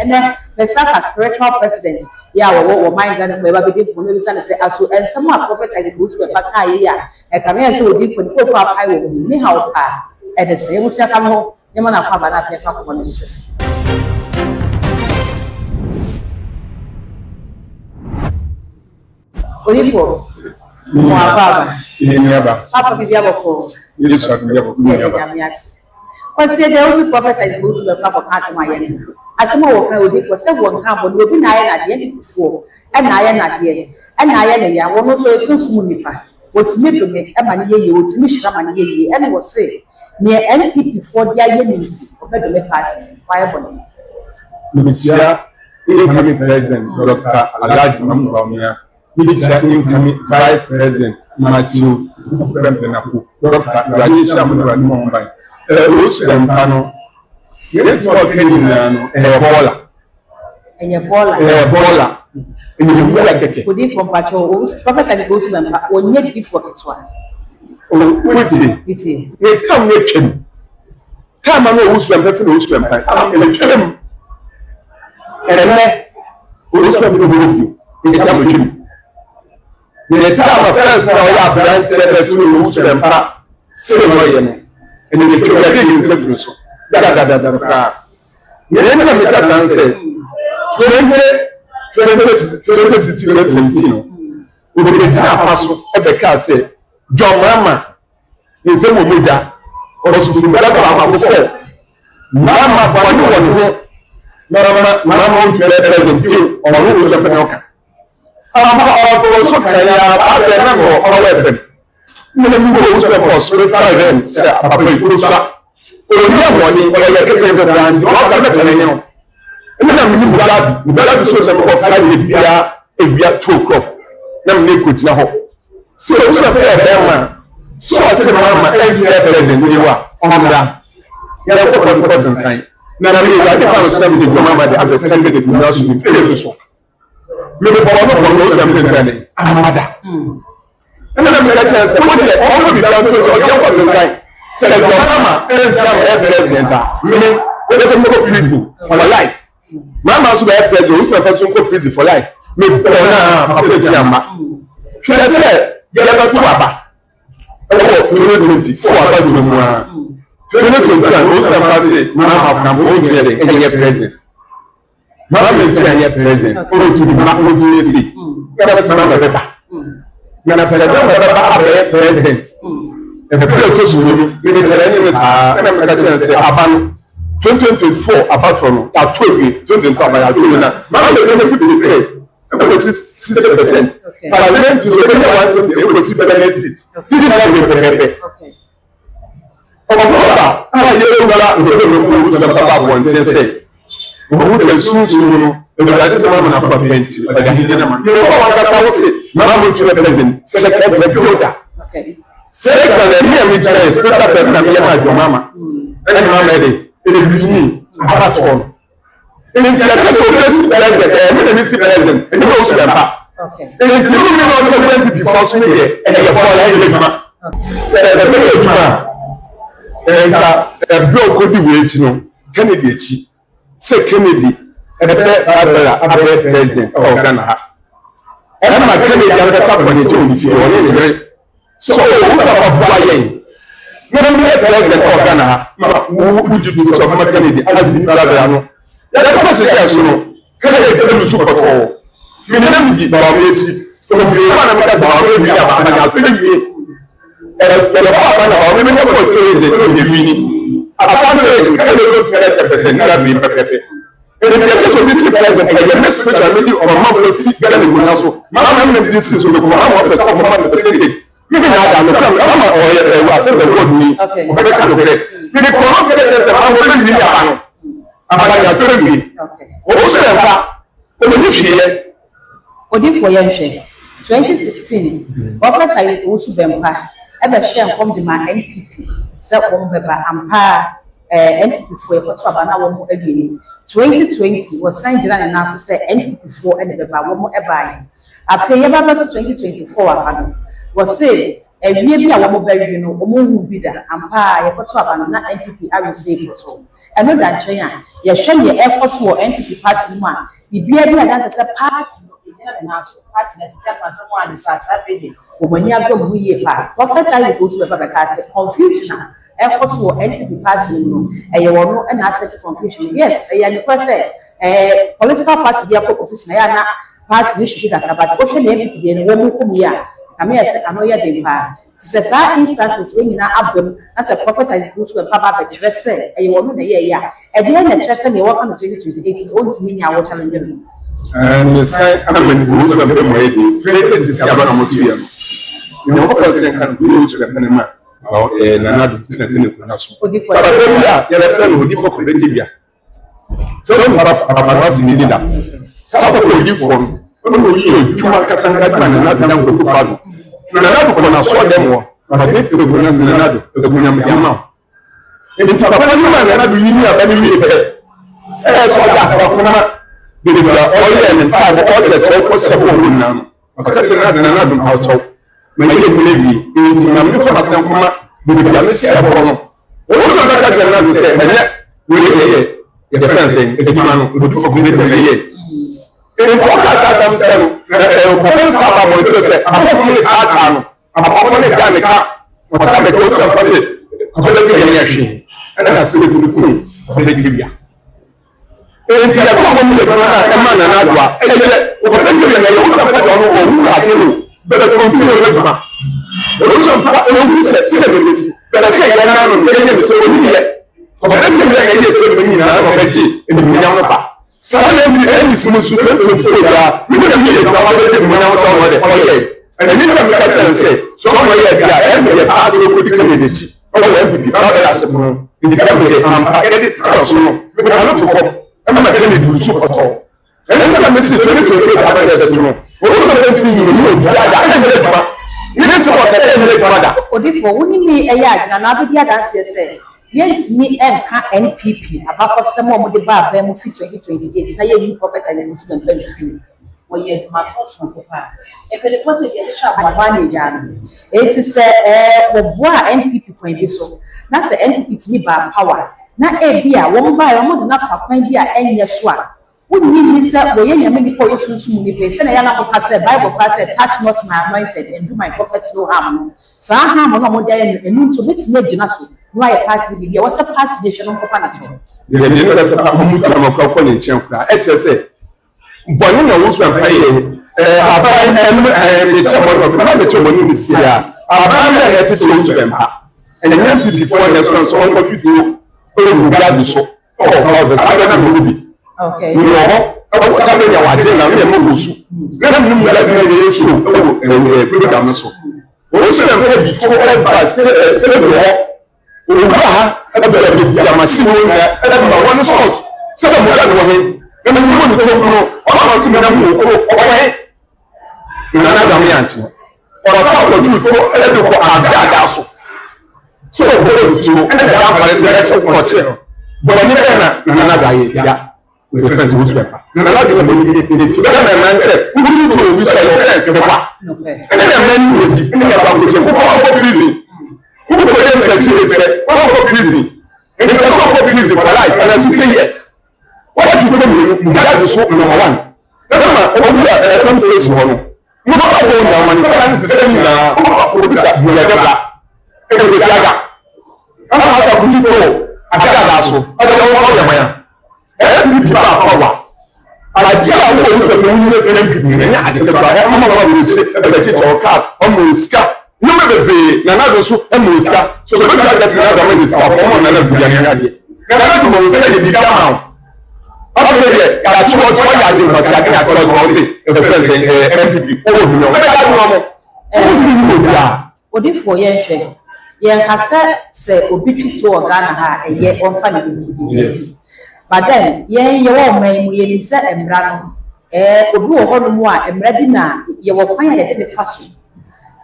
and then the spiritual president yeah what mind and we be for no reason say as and some prophet I go to back here e come here say we for the papa I will be ni how pa e the say we say come ho e ma na kwa ba na pe ka ko ni Jesus Olipo mo ababa ni aba papa bi bia boko Yesu akubia boko ni aba Because there was prophet I go to the papa can't my enemy. As some of them was one camp, but we'll be nigh at the end before, and I am at the end. And I am a one also so smooth. What's me to make a man ye, would miss a man ye, and was say, near any people before the enemies of the party. Why, Minister, incoming president, Dr. Alaji Mamma, Minister, incoming vice president, Matthew Benapu, Dr. Radisha Mumbai. Which Empano, yes, what can you learn? Ebola. Ebola. And you like a could if from patrol, prophet and goes to them, or yet give for it one. Oh, with it. They come with him. Come on, who's when person who's when I with him. And then, who's when we will you in the time with him. The time of first, now you are blind, tell us who's when I say, and then the children in Zephyr. You enter me and say 2017. We will be a pass Ebeka say, John Mama is a Muja or Sufumaka before. Mama, Mama, to the present you or who was a Penoka. Also, I remember all of them. Spiritual event, Papa Yusa. Money, or you're getting the brand, or I'm not telling you. And then I'm glad to show some of 5 years, a year 2 crop. Then make good now. So, what's your man? So, I said, Mamma, every president, you are on that. You have to put person sign. Now, I mean, like if I was telling you, Mamma, they have attended the Gymnasium in Peterson. Maybe for one of those I'm Amada. And then I'm chance what they also be down to your person sign. Say your mama and president. Meaning, there's a more prison for life. Mama also have president, who's my person go prison for life. Me Papa Yama. She said, you have to Abba. Oh, 2024 about to Mua. 2021, who's my person, Mama can go to the president. Mama is the president. Oh, to the Mama to see. That's Mama Pepper. Nana president. And the president will be anyways. And I'm catching and say, Aban 2024 about 2024 by Aduna. Mama will benefit the trade. 60%. Parliament is already one something. It was better seat. You didn't have to pay. Okay. Who says soon? And that is a woman of plenty. But I didn't know. You know what I say? Mamma to the president. Second, okay. Second, me and split up and your mama. And Mamma, it is me. Abaton. And it's a test of this president. And also, okay. And it's you know not before Sunday. And you're all say the village. And a blow could be waiting. Kennedy. Say Kennedy. And the best president of Ghana. And I'm a Canadian that's up on it if you want anyway. So, who's about buying? You don't be a president of Ghana. Who would you do some Kennedy? I don't be Fabiano. That person says, Canada didn't super call. You never did Bobby. So, the one of us are already about 3 years. And the Papa or women for the meaning. As I'm saying, Canada go to 30%, never be perfect. And the case of this president, the next speech I made you on my first seat, getting the Gunaso. Mamma, this is the Mamma first of all, the city. Maybe not, I'm Mamma or I said the word me. Okay. But I can't get it. You can call us and I'm going to be a man. I'm going to be. Okay. Also, I'm going to be Odi for Yanshe. 2016, Robert I also Bempa, ever share from the NPP, set one Beba Ampa. NPP for what's about now 2020 was signed and now say NPP for and the one more buy. After 2024 was say maybe a woman very you know, will be that Ampa, a photo about not NPP, I will say photo. ɛno da nkyɛn a yɛhwɛ deɛ ɛkɔ so wɔ NPP party mu a biribiara bi a dansa sɛ party no ɛgyina ne nan so party no tete akwansɛm a ne sa asa bɛde wɔn ani agye wɔn ho yie paa wɔfɛ taa yɛ kootu bɛba bɛka sɛ confusion a ɛkɔ so wɔ NPP party mu no ɛyɛ wɔn no ɛna asɛ confusion yes ɛyɛ nipa sɛ political party bi akɔ position ɛyɛ ana party no hyɛ kakra but wɔhwɛ na NPP deɛ no wɔn mu kɔm yɛ a kame yɛ sɛ ano yɛ den paa sɛ saa instances wɔn nyinaa abam na sɛ prophet ayi kootu bɛba ba bɛkyerɛ sɛ ɛyɛ wɔn no na ɛyɛ yɛ a ɛdeɛ na kyerɛ sɛ na ɛwɔ kan 2028 ɔntumi nya awɔ challenge no. Ne san amani kootu bɛbɛ mu ayɛ de fɛtɛ sisi aba na wɔn tu yɛ no na wɔn kɔ sɛ nkan kootu bɛbɛ ne ma nana do tina tene kuna so baba bɛbi a yɛrɛ no odifo kɔlɛti bia sɛ wɔn para ti ni dida sábà kò yí fɔm ɔno yi edwuma kasa nka bi na nana do na nkɔkɔ fa do nana do kɔ na so dɛm wɔ baba ne tiri ko na sɛ nana do egunya mu yama nti papa ne ma nana do yi ni aba ne wi pɛ sɛ ɔda asa kɔna bebe bia ɔyɛ ne ntaa bɔ ɔtɛ sɛ ɔkɔ sɛ bɔ ɔwɔ nnan ɔkaka kyerɛ nana do mpawkyɛw ma yɛ mu lebi nti na me fa asɛm kɔma bebe bia ne hyɛ bɔ no ɔwɔ sɛ ɔkaka kyerɛ nana do sɛ ɛnyɛ wɔyɛ yɛ fɛn sɛ edwuma no obi fɔ kɔmɛ tɛmɛ yɛ nti ɔka sɛ asɛm kyerɛ no ɔkɔkɔ nsa ba mɔ ɛkyerɛ sɛ abɔfo ne kaa no abɔfo ne da ne ka ɔta bɛka otu amfa sɛ kɔkɔlɛti yɛ yɛ hwee ɛna sɛ wɔtumi kum kɔkɔlɛti bia nti yɛ kɔkɔ mu yɛ bɛma a ɛma nana do a ɛyɛ kɔkɔlɛti yɛ na yɛ wɔn apɛ dɔn ɔwu ade no bɛbɛ kɔmpi yɛ yɛ bɛma ɔwusu mpa ɔwu sɛ sɛ bɛbɛ si bɛbɛ sɛ yɛ nanu no yɛ yɛ sɛ ɔni yɛ kɔkɔlɛti yɛ na yɛ sɛ bɛbɛ nyinaa na ɔbɛgye ɛnumnyam no ba saa na ɛni si mu so 2024 bia mi na mi yɛ dɔn ɔbɛgye ɛnumnyam sɛ ɔwɔ dɛ ɔyɛ ɛni tɛ mi ka kyerɛ sɛ sɛ ɔmɔ yɛ bia ɛmi yɛ paa so kodi ka yɛ n'akyi ɔwɔ NPP faa bɛ ase mu no ndika mi yɛ ampa yɛde tara so no mi ka no to fam ɛma ma kɛne du so kɔtɔ ɛni tɛ mi si 2028 aba yɛ bɛto no ɔwɔ sɛ NPP yi ni yɛ bi ada ɛni yɛ duma ne sɛ wɔkɛ ɛni yɛ duma da. odifo wo ni mi ɛyɛ adwina na abedi adanseɛ sɛ yɛntumi ɛnka NPP abakɔsɛm a wɔde ba abɛn mu fi 2028 na yɛyi prophet ayi kootu bɛmpa ne firi wɔyɛ adwuma sɔsɔ nko paa mpanyinfoɔ sɛ yɛde hyɛ aboa ne gya no eti sɛ wɔboa NPP kwan bi so na sɛ NPP tumi ba power na ebi a wɔn ba yɛ wɔn de nafa kwan bi a ɛnyɛ so a wonni ni sɛ wɔyɛ nyame nipa yɛ sunsun nipa sɛ na yɛn akɔka sɛ bible pa sɛ touch not my anointed and do my prophet no harm no saa harm no a wɔde ayɛ no ɛnu nso betumi agyina so na ayɛ party bi deɛ wɔsɛ party de hyɛ no nkɔpa na kyerɛ. deɛ ne ka sɛ papa mu tu ama kɔ ne nkyɛn koraa ɛkyerɛ sɛ bɔne na wosu mpa yɛ aban mekyɛ bɔne na mekyɛ bɔne ne si a aban na ɛtete wosu mpa ɛnyɛ NPP foɔ na ɛsɔ nso ɔnkɔ twituo ɔwɔ gadi so ɔwɔ ɔvɛ saa bɛ na mo bi wɔ hɔ ɔwɔ saa bɛ yɛ wagye na mɛ mo wusu na mo mu gadi na yɛ so ɔwɔ program no so wosu mpa bi to ɔba state hɔ ɔwɔ ha ɛbɛ yamasi mo na ɛbɛ ma wɔn sɔɔt sɛ mo gadi wɔ hɛ ɛna mo mo to no ɔba si mo na mo ko ɔwɔ nana dam yɛ ankye ɔba sa ko tu to ɛde ko ada so so ko tu ɛna da pare sɛ ɛkyɛ ko kyɛ bɔn ni bɛ na nana da yɛ tia we defense wo super nana da yɛ ni ti bɛ na man sɛ wo tu to we say defense bɛ kwa ɛna na man ni di ɛna ba ko sɛ ko ko prison ko ko dem sɛ ti sɛ ko prison ɛna ko prison for life and 50 years what you tell me that is so number 1 ɛma ɔbi a ɛfam station hɔ no mo ba fo na mani kala nsi sɛ ni na ofisa bula debla ɛde si aga ana asa kuti to aga da so ada wo ya maya NPP ba power ala jara wo ofisa mo ni se NPP ni nya ade te ba ama ma wo chi ɛde chi cho cars ɔmo sika no me bebe na na do so ɛmo sika so be ka kasi na da mo ni sika ɔmo na na bia nya ade na na do mo se de bi kama ɔfɛ deɛ yàtúwɔ tí wọ́n yà á di nǹkan sí àti yàtúwɔ tí wọ́n sì ẹ̀fẹ̀ fẹ́ sẹ́ NPP owó òdùnnú ọ̀hún ẹ̀ka tó wọn mọ̀ owó tí nínú òbí à. odifo yɛn hwɛ yɛn kasa sɛ obi twi so wɔ Ghana ha ɛyɛ ɔnfa ne bibi but then yɛn yɛ wɔ ɔman mu yɛn nim sɛ mmara no obi wɔ hɔnom a mmara bi na yɛwɔ kwan a yɛde ne fa so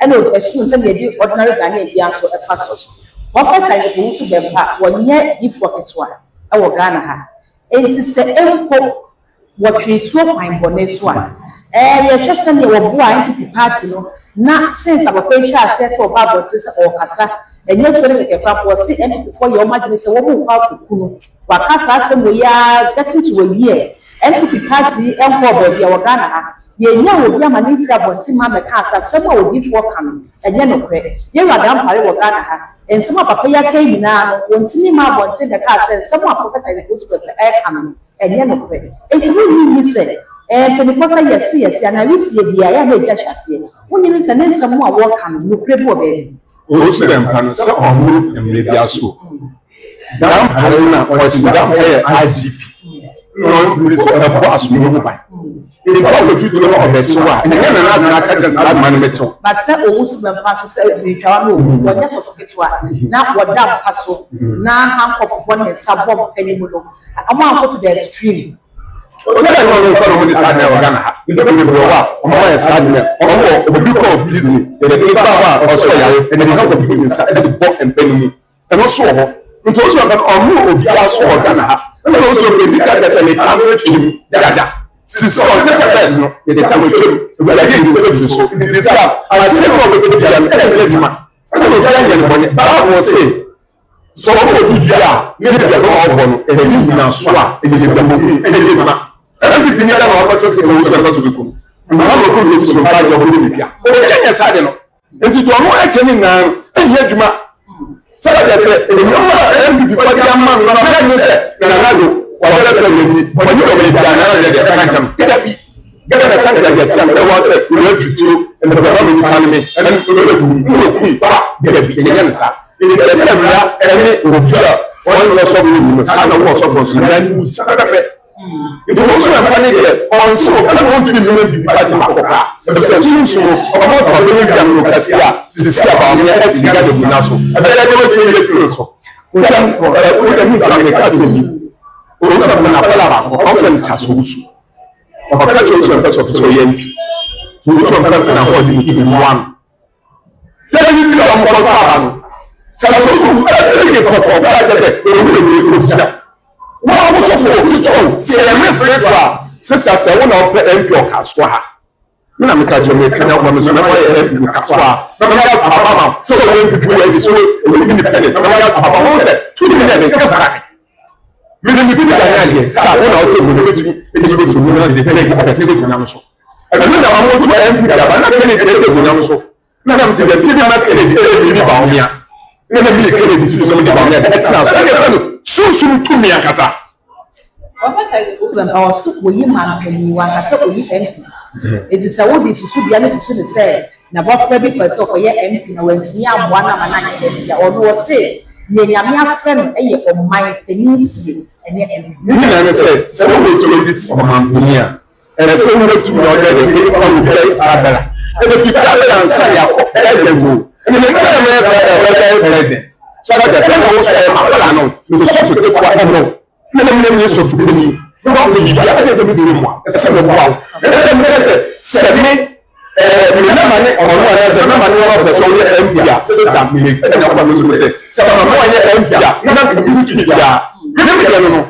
ɛna ɛsun sɛ yɛde ordinary Ghanaian bi nso ɛfa so wɔfɛ ta yɛ owu so bɛmpa wɔnyɛ yifoɔ ketewa ɛwɔ Ghana ha. Enti sɛ ɛmpo wɔtwetuo kwan bɔne so a yɛhwɛ sɛnea wɔboa NPP party no na since abɔkɔ hyɛ aseɛ sɛ ɔba abɔnten sɛ ɔkasa enye so ne ke fa po se NPP for your imagine say wo mu kwa kunu wakasa asem ya getting to a year NPP party enko ba bia wo Ghana ha ye nya wo bia ma ne fia bonti ma me ka asem a obi for kan enye no kre ye wada mpare wo Ghana ha ensem papa ya kai nyina no wontini ma bonti de ka asem a prophet is good to e kan enye no kre enti ni say penifo say yes na wi sie bia ya na eja hyase wonyi ni say ne nsem a wo kan no kre bo be o so dem kan say onu emre bia so dam harina o si dam IGP no bi so da boss mo no bai ni ko ko tutu no obechiwa na na catch us that man mecho but say owu su ben pass say bi twa no wonya so fetwa na woda paso na hankofo ne sabom animu no ama akọ to the extreme o say no ko no decide na Ghana ha bi do bi wa o ma ya sad na o mo obi ko prison e de ba wa o so ya e de how to be inside e de bomb and penimu e no so ho nti o so ka o mo obi aso o Ghana ha e no so be ka ka say me tam twim dada sisi o te say first no e de tam twim e ba dey dey say so it is a say no be to be an ejuma e no be an ejuma ne ba wo say so o bi dia me de no o bo no e de ni na so a e de de mo e de ejuma e bi ni da na o ko say o so so bi ko ma mo ko ni so ba jo ni bia o de nya sa de no enti do no e keni na e ni ejuma so that say e no MPP for the man na me say na do wa the president when you be bia na de sankam get the sankam get am e wa say we tutu and the government economy and ku pa de bi nya na sa e de say mra e ni obia on your software ni sa na wo software so na ni sa ka be it was one funny there on so I want to be the party makoka the sense so about to be democracy sisi about me e ti ga de bu na so e be dey we dey feel so we can for we dey meet am ka se bi o so na pala ba o so ni chaso usu o ka cho so person of so yemp we so na person na hold me to be one dey you am ko ta ba no chaso usu e dey ko ko ba cha se o we dey ko cha wọ́n wọ́n sọ fún òtítọ́ ṣe ẹ̀mí ìsìnrẹ́tọ̀ à sísè àṣẹ wọn náà pẹ MP ọ̀kàṣọ́ ha mí nà mí ká jẹ́ mi kányà wọn sọ mẹ́wàá yẹ MP ọ̀kàṣọ́ ha mẹ́wàá yà tó àbámà sọ wọ́n MP wọ́n ẹ̀dì sọ wọ́n independent mẹ́wàá yà tó àbámà wọ́n sẹ̀ tó ní mi nà ẹ̀dẹ̀ kẹfà mi ní mi bí mi dàní àdìyẹ sá wọn náà ọtí ìwé méjì èyí bí fòmù náà dìde ẹ̀dẹ̀ ẹ̀dẹ̀ tí kò náà sọ ẹ̀dẹ̀ nà wọn tó MP dàbà náà Kennedy ẹ̀dẹ̀ tí kò náà sọ náà mi sì dẹ̀ bí náà Kennedy ẹ̀dẹ̀ mi bá wọn yá náà mi Kennedy fi sọ mi dẹ̀ bá wọn yá ẹ̀dẹ̀ tí náà sọ ẹ̀dẹ̀ fẹ́ sunsun tún mi àkàsà. Oyi man penny one as oyi MP. It is a woody she should be able to say. Na what every person for your MP when me am one of my or no say. Ye am friend a my tennis and ye said, so we to this Mampunia. And I say we to order the people who play Fabella. And if you Fabella and say president, and the president. So that the friend also Mapalano, the social to what mẹ́lẹ́mẹ́lẹ́ ní sọ̀fù bí ní wọ́n fi jìbìyà ẹ̀dẹ́ tó bí dùn mọ́ ẹ̀sẹ̀ mi wà ó ẹ̀dẹ́ mi kẹsẹ̀ sẹ̀mí mẹ́lẹ́mà ní ọ̀nà ẹ̀sẹ̀ mẹ́lẹ́mà ní wọ́n fẹsẹ̀ wọ́n yẹ ẹ̀mbìyà sísà mílẹ̀ ẹ̀dẹ́ ní ọ̀pọ̀ fẹsẹ̀ fẹsẹ̀ sẹ̀mà mọ́ wọ́n yẹ ẹ̀mbìyà nígbà tó bí tù bìyà mílẹ̀ kẹ́ nínú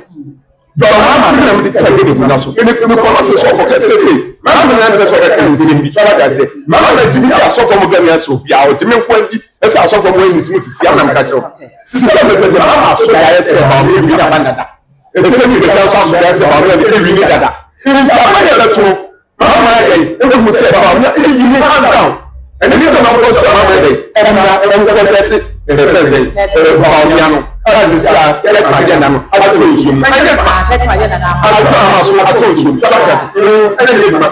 jọ̀ọ́ máa mi nàmi di tẹ̀ ẹ̀dẹ́ ìgbìmọ̀ náà so mi kọ́ lọ́sẹ̀ sọ̀ kọ́ kẹsẹ̀ sẹ̀ máa mi nàmi tẹ̀ sọ̀ kẹ́ nsẹ̀ bi fẹ́rẹ́ gàdé máa mi jìmí bí asọ́fọ́ mu gẹ́mi ẹ̀sọ̀ bíà ọ̀ jìmí nkọ́ ẹ̀dí ẹ̀sẹ̀ asọ́fọ́ mu ẹ̀yìn sísí sísí ànàm kàkyẹ́wò sísí ẹ̀mẹ̀ tẹ̀sẹ̀ máa ma sọ yà ẹ̀sẹ̀ máa mi ẹ̀mí dàbà dàda ẹsẹ mi kẹkẹ ọsọ asọ ẹsẹ bàbá mi ẹbí ní dada nti abáyé bẹtọ màmá máa yẹ ẹgbẹ mu sẹ bàbá mi ẹyí ní hand down ẹni ní tọ́nà fọ́ sọ máa yẹ ẹnna ẹnkẹtẹsí ẹnfẹsẹ bàbá mi yanu ẹnna sisi a kẹkẹ ajẹ nanu abatọ oṣù mu ẹyẹ pa abatọ amaso abatọ oṣù mu sọkẹsì ẹnna yẹ ma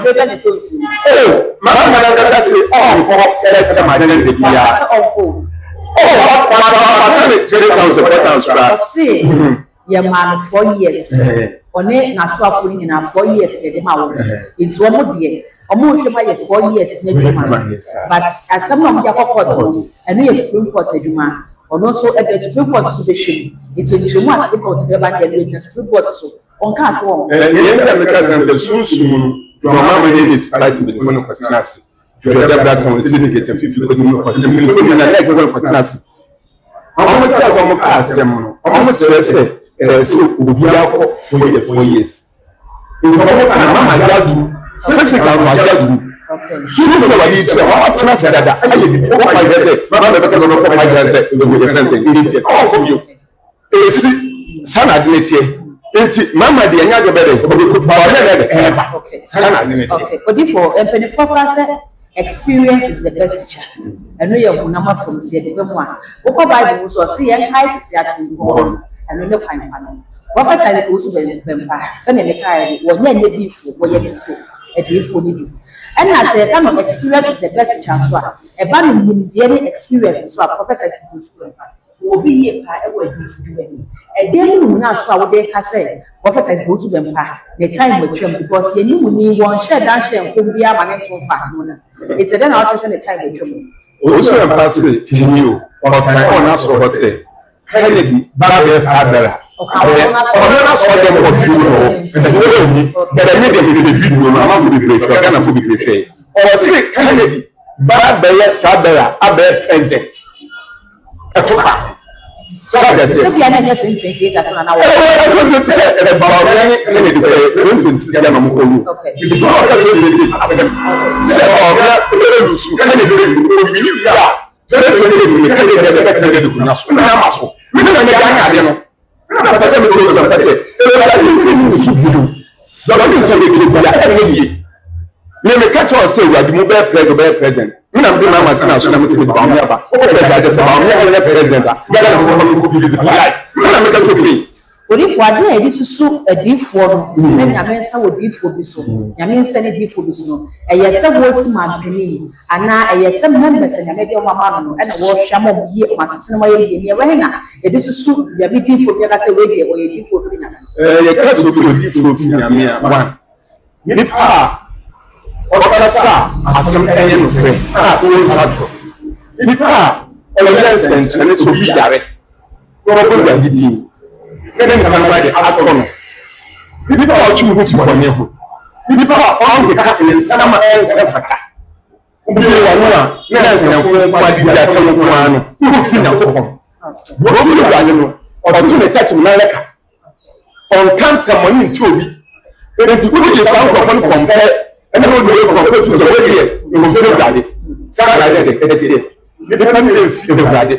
ee màmá mi náà kẹsẹ sẹ ọ̀nkọ kẹkẹ máa jẹ ẹbí ya ọ̀pọ̀ 3,000 your man 4 years. One na so afuri ni na 4 years de ma wo. It's one more dear. Omo hwe ma ye 4 years na dwuma. But asem na mo ya court eno ye Supreme Court adwuma. Ono so e be Supreme Court so be hwe. It's a true at the court de ba de Supreme Court so. On ka so won. Ye nta me ka san se sunsun do ma ma ye is right be for no kwatinasi. Jo da bra kan se ni get fifi ko dum kwatinasi. So na like for kwatinasi. Omo ti aso mo ka asem no. Omo ti se so obi akọ for 4 years. Nko mo kan mama jadu physical wa jadu Suru for what you say, what trust that I am. What I say, Mama, because of the 5 years, the friends and idiots. All come you. Son admit Enti mama de enya go bere ba o le eba sana admit okay odifo empenifo class experience is the best teacher eno ye hunama from se de be mu a wo Bible so say yen kai tete ati go eno ne kwan pa no wo fa tale ko so be mpa se ne kai wo nya ne bi fu wo ye tete e bi fu ni bi ena say kind of experience is the best teacher so a e ba no ni be experience so a prophet ko so obi ye pa e wa di fu du ani e dey mu na so a wo dey ka say prophet go to be mpa the time we twem because ye ni mu ni won share dan share nkom bia ma ne so fa no na it's then out say the time we twem also pass tinio or kai on aso ho say Kennedy Baba Fabera ona so dem ko video but I need them the video na ma for the break Ghana for the break or say Kennedy Baba Fabera abe president atofa so I say if you are not 2028 as na I don't say about Kennedy the na mo ko lu it is not say Kennedy ya 2028 Kennedy na so na maso me na me ga ade no na pese me to na pese e ba se ni su budu do ba se me ke bia e ye me catch us say we are the mobile president me na be mama tina so na me se be ba me aba o be ga say ba me e president ga na for me ko busy for life me na me catch you odi fo ade e di susu adifo no se nyame nsa wo difo bi so nyame nsa ne difo bi so no e ye se wo si ma peni ana e ye se members nyame de o mama no e na wo hwa mo ye o masese no ye ye we na e di susu ya bi difo bi ga se we de o ye difo fi nyame ye ka so bi difo fi nyame a one ni pa o ka sa asem enye no pe a o fatro ni pa o le sense so bi yare o bo ga gidi kene ni kan wade akono bibi pa ochu mu fu bone ho bibi pa on de ka en sama en sefaka bibi wa no a na senfo kwa di ya kan ko anu ku fi na ko bo fi wa no o tu ne touch mu na leka on cancer money nti obi e nti ku di san ko fon compare en no do ko compare to so we here no fi wa de sa na de e tie de kan e fi de wa de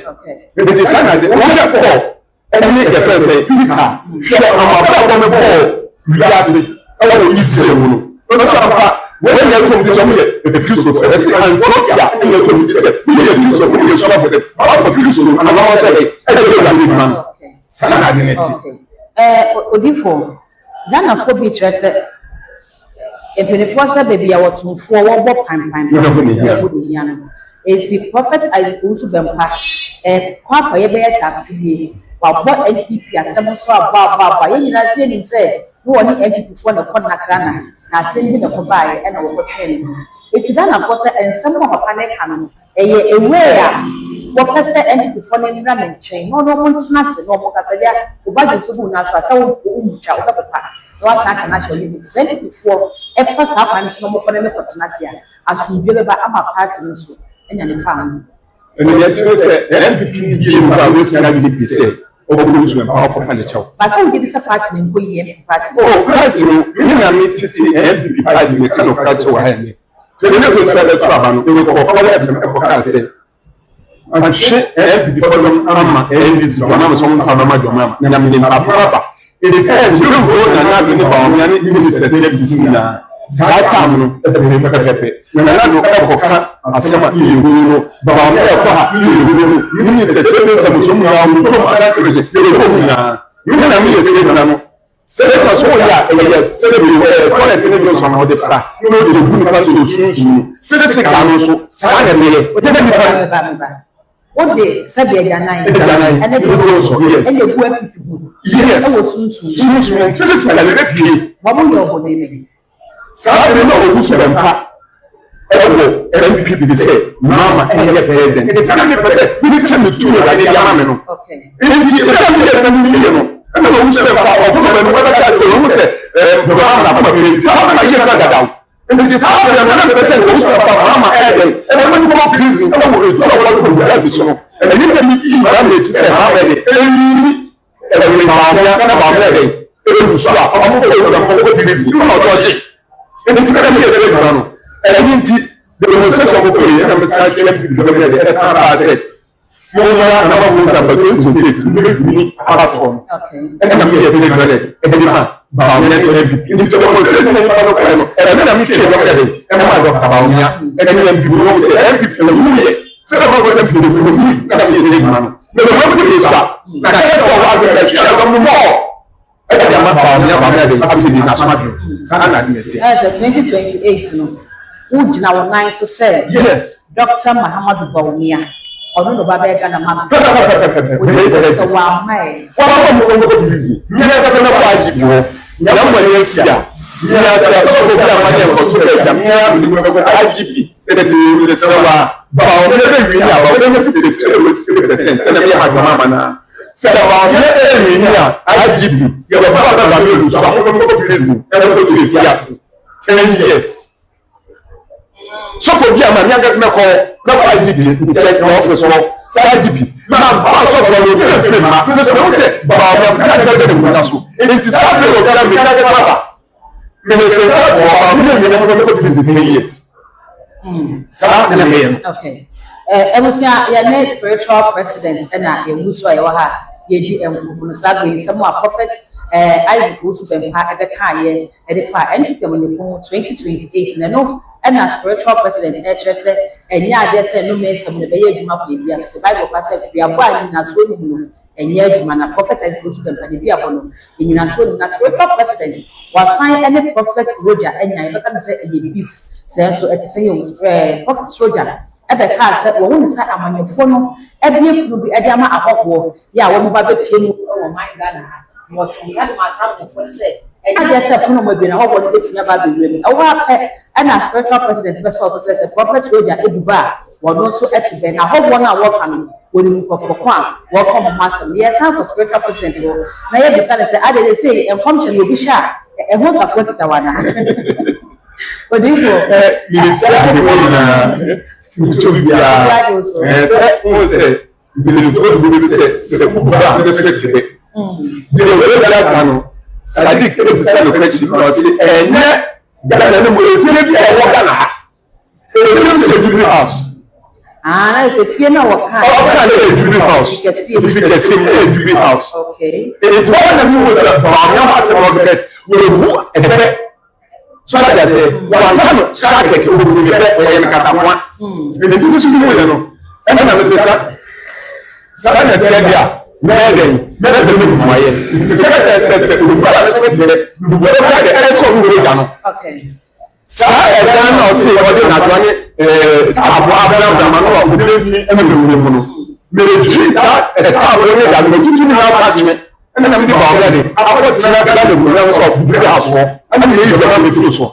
de sa na de o de ko any difference physical share amaba me ball wiase ala wo yise mu no so apa when you come to some the Christo for say Antiochia and you come to say the Christo for you so for the for Christo and Allah say e dey the man sana identity odifo Ghana for be trese empenefo say baby a wotumfo wo bo pan eti prophet I go to bempa kwa kwa ye be sa fie wabo NPP asem so aba ye nyina se nim se no woni NPP fo na kon nakra na asem bi na ko bae e na wo twene eti da na fo se ensem mo papa ne ka no eye ewe a wo pese NPP fo ne nra me nchen no no montena se no mo ka se dia wo ba ju so bu na so asa wo umcha wo papa no asa ka na show ni se NPP fo e fa sa pa ni so mo ko ne ko tena se a asu bi be ba ama party ni so enya ne fa no ene ye tire se NPP bi mu ba we sina bi bi se o ko nsu me pa papa le chawo ba se ngidi sa party ni ko yi party party ni na mi titi NPP party me kan o party wa ha ni ene to try to aba no e ko Power FM e ko ka se anche NPP for them ama NDC do na so mo fa na ma do ma na mi ni pa ba ene tire ti ro na bi ni ba o ya ni ministers NDC na Satam no pepepe na no ko ka asema iru no ba ma ko ha iru no ni se chete se so mu na mu ko asakre de ko mu na mi se na no se ko so ya se bi ko na tini no so na o de fra no de gu pa so sunsun se ka no so sa na me o de mi pa o de se be janan ene de so ene ku apipu yes sunsun se ka le pie ba mu yo ho de Sabe no o uso bempa ewo NPP bi say mama enye president e tina me pete ni cheme tu na de yama me no okay enti e ta me na mi no e no uso bempa o ko be no ba ka say o say mama na ko be ti sabe na ye na dadaw enti sabe na na pete o uso bempa mama e no ni ko prison e wo e tu wa ko be da so no e ni te mi ba me ti say mama e ni e ni ba ya na ba me e uso a mo fo o ko prison no do je enti kada mi ese gba no eni nti The demonstration of Korea, and I'm saying, the SRS. Mona na mafunza bakwe zote mimi abaton and na me say credit e dey man ba o yan e ndi to demonstration ni pa no kwa no e na mi che do credit e ma do ka ba o nya e na mi no say MPP na mu ye say ba for say people go mi na me say man no the one thing is that na case of Africa share go more e dey ma ba o nya ba na dey afidi na smart sa na dey tie as 2028 no who jina won nine so say yes Dr. Muhammadu Bawumia ọdún ló bá bẹ́ẹ̀ gánà máa bẹ́ẹ̀ sọ wà máa ẹ̀. wọ́n bá wọ́n mú fún gbogbo bìzì ní ẹ̀ka sẹ́nà kọ́ àjìbì wọ́n ní àwọn ẹ̀yẹ sí à ní àṣẹ àtúnṣe bí àwọn ẹ̀yẹ kọ́ tó bẹ̀ jà ní àwọn ẹ̀yẹ kọ́ àjìbì tẹ́tẹ́ tí wọ́n lè sẹ́ wa bá wọn ní ẹ̀bẹ̀ wí ní àbá wọn ní 53% sẹ́nà bí àgbà máa ma náà sẹ́ wa ní ẹ̀bẹ̀ wí ní àjìbì yẹ bá bá bá mi lùsọ àwọn fún gbogbo bìzì ẹ̀rọ tó tó fi àṣì 10 years. sọfọ bí àmà ní agasínà kọ lọ́pọ̀ IGP check the office wọn sí IGP máa bá sọfọ lórí ní ẹ̀fẹ̀ máa ní sọ wọ́n sẹ bàbá ọmọ mi láti ẹgbẹ́ ìwé náà so èyí ti sáà pé ọ̀gá mi ní agasínà bà mi ní sẹ sáà tó ọba mi ní ìyẹn fún mi kò fi visit 10 years. sáà ẹnna mi yẹn. ẹmusua yẹn ní spiritual president ẹna ewu so ẹ wọ ha yẹ di ẹnkunkun sábẹ nsẹmu a prophet Isaac Owusu Bempah ẹbẹ kaa yẹ ẹdi fa ẹni pẹ̀lú ní fún 2028 nínú. And as spiritual president, HSS, and yeah, there's no mess of the Bayer Juma, the Bible passage, we are born in a swimming, and yet, man, a prophet has put them and be abono. In a swimming, as spiritual president, was signed any prophet Roger, and I can say any beef, so at the same prophet Roger. At the car said, well, when sat among your phone, every will be a dama a hot war. Yeah, when Baba came over my Ghana, what we had my son for said. And yes, I don't know, maybe I hope what it's never be doing. And as spiritual president, best officer says, Prophet Roger Eduba, was also at the event. I hope one hour coming when you go for Kwan, welcome, Master. Yes, I'm for spiritual president. Now, the son said, I didn't say, and function will be sharp. And once I've worked at the one. But do you go? Sadiq is a location because and Ghana no more if you are Ghana ha if you jubilee house na if you know what kind of jubilee house if you can see jubilee house okay it one of you was a Bawumia has a market we who and the so I say one time start take we be be Kasapwa and it is you know and I say sa na tie Megan, Megan, my to okay. Sir, I don't know, see what you're not running. Abraham, the man of the and the trees are at the top of the land, but you do not attachment. And then I'm the already. I was not going to the house, and I'm really going to the future.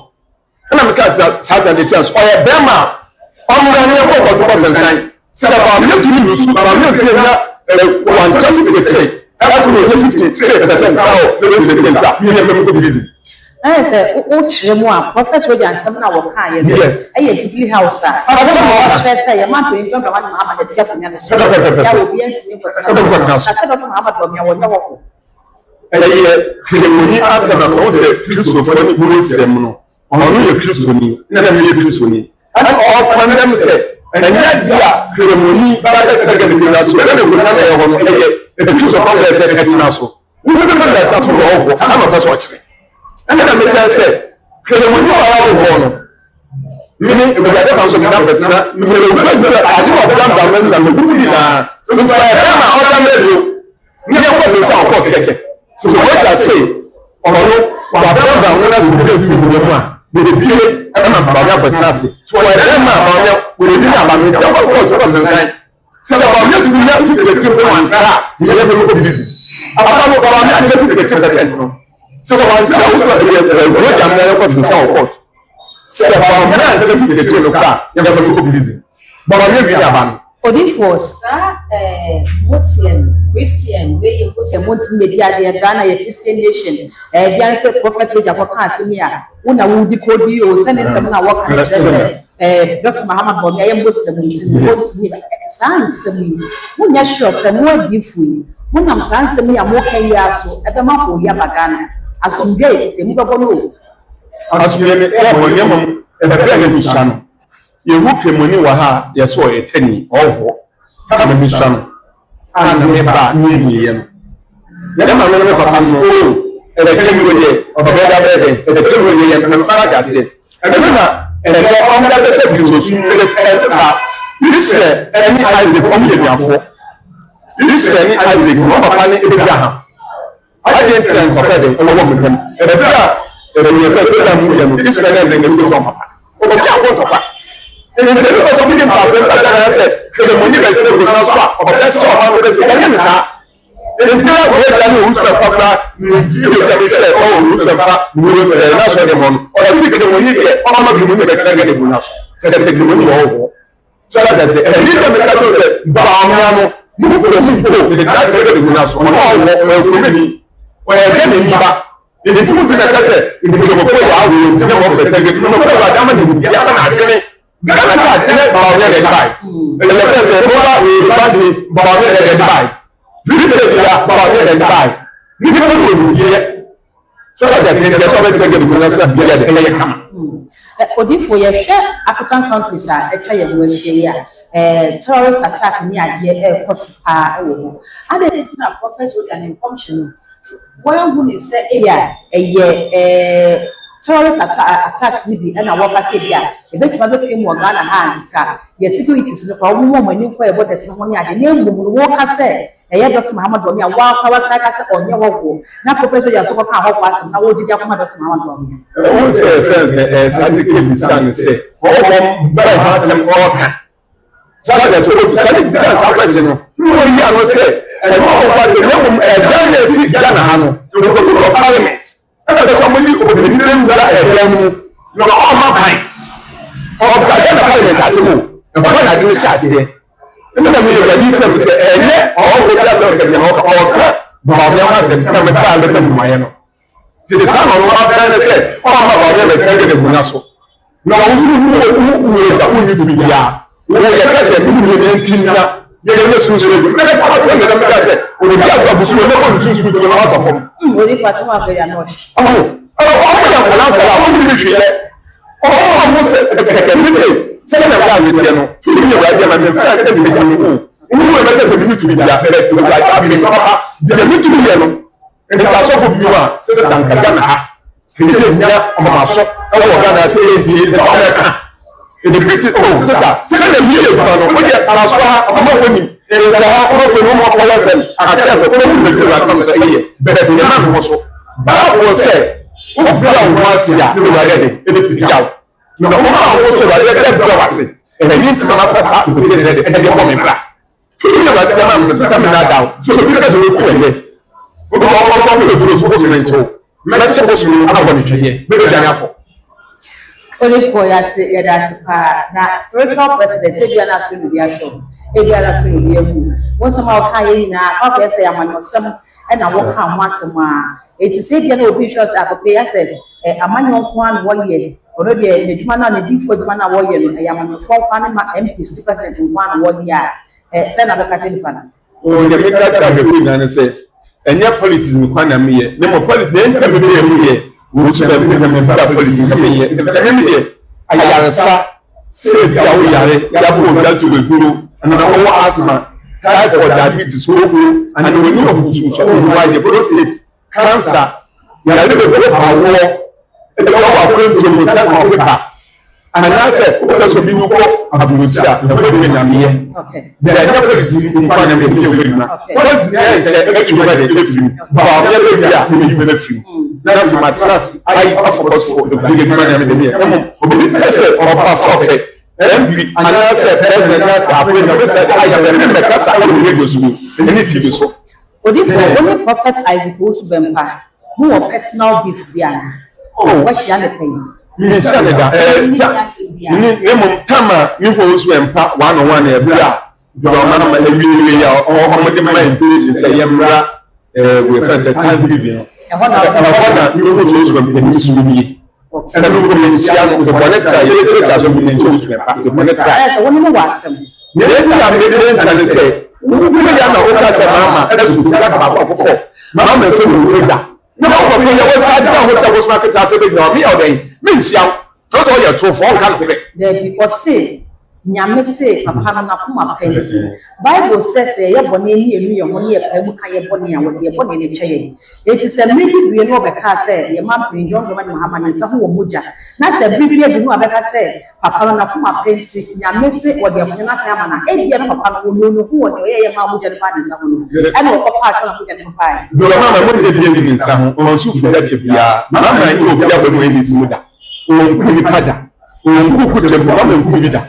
And I'm because has a chance. Or a Bema, I'm running a book of the person saying, Sir, I'm not doing this, I'm not doing 153. I could be 53%. Now, I said, oh, Prophet Roger and some now can yes. I jubilee house. I say, a man to come from Muhammad. There will be anything for Muhammad when you walk. When you ask them, I say, Christopher, who is them, or only a Christian, never be a Christian. And all condemn say, and yet, yeah, the money, but I tell you, that's whether they will never have a piece of family said at Nassau. We will remember that after all, some of us watching. And then I said, because when you are out of honor, meaning the other house of number, I do not come down and the movie. Look like you. Near was in South Court. So what I say, or no, but I don't know when I was doing the the and I'm about to Nasi. So I am about we didn't have a meeting about what was inside. So about you to be not 52 car, you never look busy. About not 50%. So I tell you what I'm was in South Court. So about not 52 car, you never look busy. But I'm really a Odifos, Muslim, Christian, where you put a Muslim media, the Ghana, a Christian nation, a Bianca prophet with a Casimia, Una will be called you, sending some work. Dr. Muhammad Bogay Muslim, sans me, when you're sure some more different. When I'm sans me, I'm walking yaso at the map of Yamagana, as some gay, the Mugabolo. As we are and the Son. Yehu pemoni wa ha yeso etani owo. Kama bi swam. Ana me ba ni yem. Ya ma me papa no o e be temi wo ye obeda bede e be temi wo ye me fara jase. E be na e be on da se bi so su e te sa. This any Isaac on the biafo. This any Isaac no papa ni Abraham. I didn't tell him papa de o wo mutem. E be bra e be ye se da mu ye no. This any Isaac no so papa. O be ya go papa. E be tell us something papa da say because money be tell go na so o be so o be say ya sa. Entira wo ya ni usu papa ni video da be tell o usu papa ni na so de mon. O si ke money de o ma bi money be tell de go na so. Se ke money wo. So that say any time we catch say ba amano mu ko de that say de guna so o ko ni o e de ni ba de tumu de ka say de ko mo fo wa wo ti mo be tege no ko wa da ma ni ya ba na adene ga na ta adene ba o de bai e le ka say ko ba we ba di ba o de bai bi de ya ba o de bai ni ko ni ye so that say de so be tege de guna so bi ya de e kama Odifo yɛhwɛ African countries a atwa yɛn ho ahyia terrorist attack ni adeɛ ɛkɔ paa ɛwɔ hɔ. Ade ti na Prophet Rodan information wɔn hu ni sɛ ɛyɛ terrorist attacks ni bi ɛna wɔka sɛ bi a ebetuma bɛpɛ mu wɔ Ghana ha antika yɛ securities no kɔ wɔn mu ani kɔ yɛ bɔdɛs no ho ni ade na emu no wɔka sɛ ɛyɛ Dr. Muhammad Wami a wɔaka wasa ka sɛ ɔnyɛ wɔwɔ na Professor Yaso kɔ ka hɔ kɔ asɛm na wɔgyegya kɔma Dr. Muhammad Wami. Wɔn sɛ friends sadi ke bisa ne sɛ ɔwɔ bɛrɛ ha asɛm ɔka sadi ɛsɛ ɔwɔ sadi bisa sa question no wɔn yi ano sɛ ɛmɛ ɔwɔ sɛ ne mu ɛdan na esi Ghana ha no because of parliament ɛna bɛ sɛ ɔmo ni obìnrin ne mu da ɛdan mu na ɔma ban ɔka Ghana parliament ase mu ɛkɔ na adi ne hyɛ aseɛ. Ina mi yɛ bi kyerɛ sɛ ɛnyɛ ɔwɔ bi asɛ ɔka bi na ɔka baabɛ ho asɛm na me taa bɛka mu ayɛ no te saa na ɔno abɛn ne sɛ ɔma baabɛ bɛ tɛgɛ ne guna so na ɔno nso hu ja hu ni tumi bia wo yɛ ka sɛ mu ni ne ntin na yɛ ne sunsun ebi na ka to ne na ka sɛ obi agba busu ne ko sunsun bi to na ɔtɔ fam Ori pati ma ko ya no ɔmo ya kɔla ɔmo ni bi hwɛ ɔmo sɛ kɛkɛ mi sɛ na ba mi tɛ no tumi yɛ wa ma me sa ka bi ka no wu wo bɛ sɛ mi tumi bia bɛ ko wa ka bi papa de mi tumi yɛ no nti asɔfo bi wa sɛ sanka Ghana ha kede nya ɔmama so ɛwɔ Ghana sɛ ɛnti sɛ ɔmɛ ka ɛde bi ti o sɛ na mi yɛ ba no wo yɛ araso ha ɔmafo ni ɛnti ha ɔmafo ni ɔmɔ kɔlɔ sɛ akata sɛ ko mu bɛ wa kam sɛ ɛyɛ bɛ de ma ko so ba ko sɛ wo bra wo asia ne wa yɛ de ɛde pijaw na ɔmɔ a wo so wa yɛ de bra wase ɛna yi nti na fa sa ko de de ɛde bɔ me bra tumi yɛ wa de ma mo sɛ me na daw so bi ka sɛ wo ku ɛne wo ko ɔfɔ me bro so ko so ne ntew mɛkyɛ ko so abɔ ne twɛyɛ bɛ bɛ akɔ Only for yɛda na spiritual president ebiana afiri bi ahwɛ ebiana afiri bi ewu wɔn sɛm a wɔka yɛ nyinaa papa yɛ sɛ amanyɔsɛm ɛna wɔka ho asɛm a eti sɛ ebiana obi hwɛ sɛ akɔpɛ yɛ sɛ amanyɔ nko ano wɔyɛ ɔno deɛ n'adwuma na n'adifo adwuma na wɔyɛ no ɛyɛ amanyɔfo nko ano ma MP state president nko ano wɔyɛ a sɛ na bɛka kyɛ nipa na. o de mi ka kyɛ ahwɛfo nyinaa ne sɛ ɛnyɛ politics nkwa na mi yɛ ne mo politics ne ntɛm bi yɛ mu yɛ wutu bɛ mi kɛmɛ bala politics kɛmɛ yɛ ɛsɛ mi yɛ ayaresa sɛ bi awo yare yabɔ oda to ekuro ɛna wɔwɔ asthma typhoid diabetes koko ɛna wɔn ni ɔkutu so ɔwɔ wa yɛ prostate cancer yàrá bɛ bɛ awɔ ɛdɛ wɔwɔ akɔnto mo sɛ ɔpepa anaasɛ ɔbɛ so bi nukɔ aburokyi a ɛbɛ bɛ nyameyɛ bɛ ɛnyɛ politics nkwa na mɛ bi yɛ wɛrɛ mu na politics yɛ kyɛ ɛtu bɛ de efiri mu baako yɛ bɛ bi a ɛbɛ yi bɛ efiri mu na fi matras ayi afɔkɔsofo ɛgbɛgbɛ bi na ɛbɛ yɛ ɛmu obi pɛ sɛ ɔba sɛ ɔpɛ MP anaasɛ president anaasɛ apɛ na ɔbɛ ayɛ bɛ ne mɛ kasa ɛwɔ ne gosu mu ɛne ti bi so. Odifo only Prophet Isaac Owusu Bempah who were personal beef biana. Oh, what she had to pay. Minister da ne mum tama ni Owusu Bempah 101 e bia drama na ewie ya o de my information say yemra we first Thanksgiving no na ni Owusu Bempah ni su bi and no go me chia no de boneta ye church aso bi ni Owusu Bempah de boneta yes won no wasem ne tia me de chane say wo ya na wo ka say mama esu fu ka ba ko mama se wo ja na ko ko ye wo sa da ho se wo market ase be no mi o den mi ntia Those all your true for kind of there because say nyame say papa no na kuma penti Bible says ye bone ni enu ye ho ne ye pa mu ka ye bone a wo ye bone ne kyeye eti se mmiri bie no obeka say ye ma prin John Dramani Mahama ne sa ho wo muja na se bibie bi no obeka say papa no na kuma penti nyame say wo de ho na say ama na e bie no papa no wo no ho wo ye ma muja ne pa ne sa ho no e no ko pa ka muja ne pa do mama mo de bie ni nsa ho o su fu da ke bia mama ni obi abonu ni simuda o ku ni pada o ku tempo mama ku bi da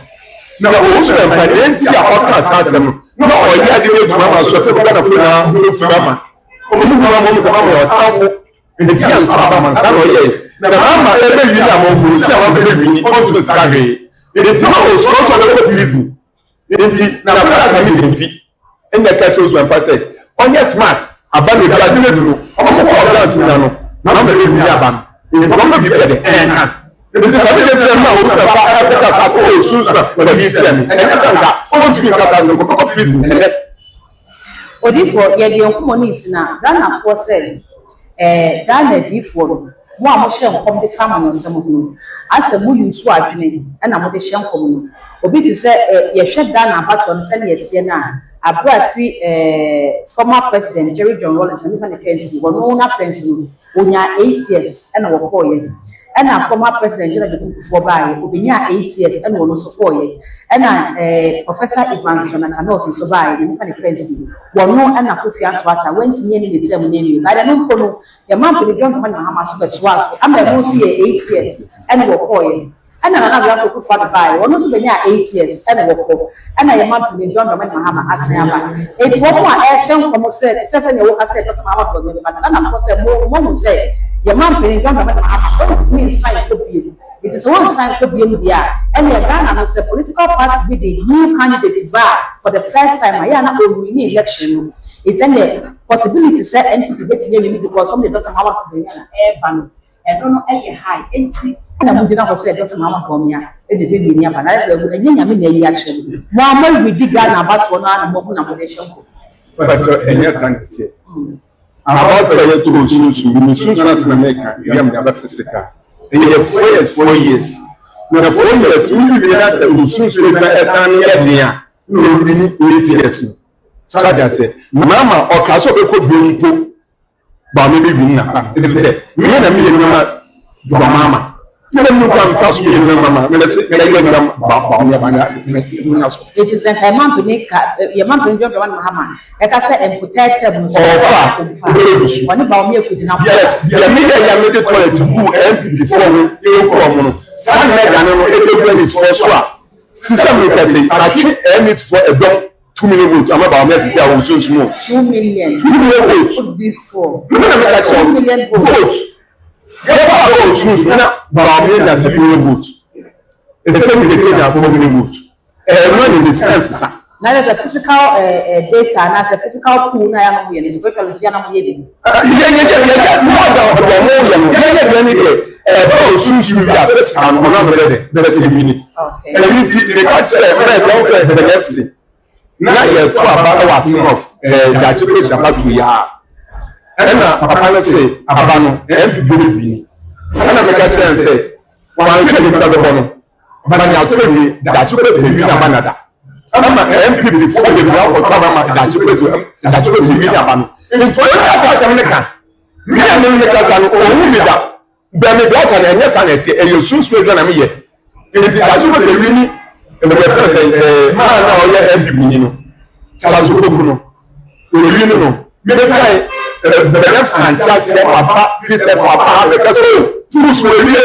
na o so empanenti a podcast asem na o ya de do mama so se ko na fu na o fu mama o mu mama mo se mama o tafo e ti an taba man sa no ye na mama e be wi na mo bu se mama be wi ni o to sa re e ti ma o so na ko prison e ti na para sa mi de fi en ya ka choose one pass onye smart abanu bi adure duro o mo ko dance na no na mama be wi aban e ko mo bi be de en it is a bit different now. Who's the back of the Casas? Oh, Susan, when you tell me. And yes, I'm that. Oh, to be Casas and go to prison. Odifo, ye de onkumoni sina. Ghana for said, Ghana Difo. Mo amoshe nkom de fama no nsem ho. Ase mu yusu adwene, na mo de hye nkom no. Obi ti se ye hwe Ghana abato no se ne ye tie na. Abrafi former president Jerry John Rawlings and even the pension. Wono na pension onya 8 years na wo koye. And our former president, for by Ubinia 8 years, and one also 4 years. And Professor Evans Jonathan Nelson, so by the Mufani Prince, one more and a Fufian Water went to name the term name. But I don't know your mom to the John Mahama Super. I'm the most 8 years, and we're 4 years. And another to for the buy, one also 8 years, and we're 4. And I am not to the John Mahama as never. It's one more action from said, 7 years, I said, that's my but I'm not for more say. Your mom being John Dramani means sign to be. It is one sign to be in the air. And your Ghana was a political party with the new candidates bar for the first time. I am not going to election. It's a possibility to say NPP get because some of the Dr. Howard to be an air ban and don't know any high empty. And I would not say Dr. Howard come here and the baby near Panas and any action. Mamma, we did Ghana about 1 hour more nomination. But yes, about the two soon America, you have never physical. And you have 4 years. Now, 4 years, we will be as a soon as an year. No, we need 8 years. So I say, Mama, or Castle could be but maybe we not. If you say, me and me, your mama. It is the Herman Benica, your mom, John Mahama. Like I said, and protect them. Yes, the media made it to who empty before you come. Some men is for sure. System makers say, I think M is for a dog. 2 million votes. I'm about message. I will soon small. 2 million. 2 million votes. 2 million votes. Oh, shoes, now, but I mean, that's a million votes. It's the same thing that 4 million votes. Everyone in the sense, now there's a physical data and that's a physical pool. I am here. It's virtually Yana Yedi. Oh, shoes, we are first and another. There's a minute. Okay. And if the catch the next thing. Now you're 2 hours off. That's a place about 2 years. And Papa say, Abano, MPP will be. And I make a chance say, one can be the one. But I told me that you could say, Abana. I'm an MPP before the ground or Tabama that you could say, Abano. In 20 years, I'm America. Me and Americans are only that. Then the daughter and yes, and you soon speak on me. In the Tachu was a really, and the reference say, man, now MPP, you know. Chazukuno. You know. The next and just say about this about because fools will be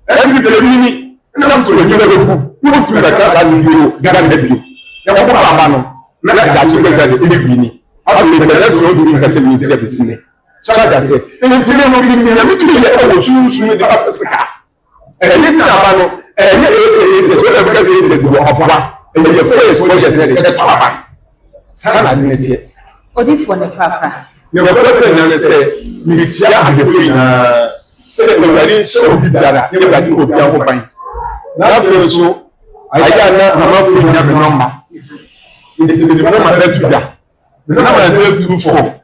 every day and that's what you never do. You want to the class as you can help you. You want to abandon. Not that you guys are the beginning. After the next road you can say me say this me. So I say, and it's never been me to shoes with the officer car. And it's abandon and it is whatever because it is up and your face for just let it happen. Sana dignity. Odifo ne papa. Never got say, Michia and the free say, nobody so that nobody will be open. Now, so I got not free number. It will be the number that you got. The number is 024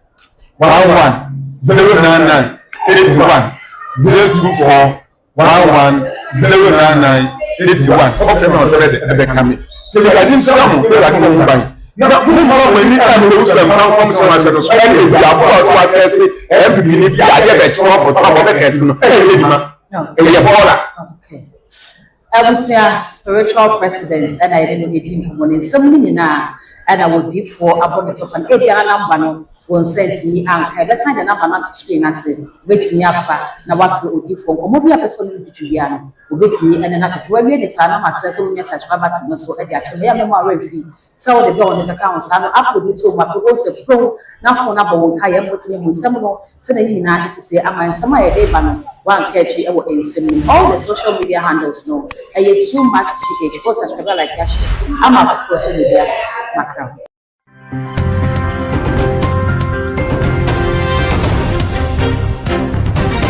11 099 81 024 11 09981 ọfẹ náà ọsẹ ẹbẹ kàmi tẹsí ìgbàdí nsàmù pé ìgbàdí mọ wọn báyìí na mo mọ wọn ní ká mi lè wúsùlẹ̀ mọ́ àwọn kọ́mísọ̀ wọn ṣẹlẹ̀ sọ ẹni ìgbà àbúrò ọsẹ wa kẹ́sì ẹ̀ẹ́bì ní bí adé bẹ̀ sí wọn bọ̀ tó àbọ̀ bẹ̀ kẹ́sì nù ẹ̀yẹ lè dùmá ẹ̀yẹ bọ́ọ̀là. Abusua spiritual president ẹna yẹn ní edi nkɔmɔ ne nsɛm ne nyinaa ɛna wodiifoɔ abɔ ne tɔfa no ebi ara namba no wɔn nsa ntumi anka ɛbɛsan de namba no ato screen ase obetumi afa na wafɛ odiifoɔ nkɔmɔ bi apɛsɛ no tutu wia no obetumi ɛne na tutu wawie de saa nam asrɛ sɛ wɔnyɛ subscribe button no so ɛde akyɛ no ɛyɛ mɛmo awɔ efi sɛ wɔde bɛ wɔn de bɛka wɔn saa no upload bi to wɔn apɛ wɔn sɛ pro n'afɔ n'abɔ wɔn ka yɛn mbɔtɔ yɛn mu nsɛm no sɛ na yɛn nyinaa esisi ama nsɛm a yɛde ba no one catch ɛwɔ nsɛm no all the social media handles no ɛyɛ too much ph go subscribe like yɛahyɛ ama afoforɔ so de bi ahyɛ makra.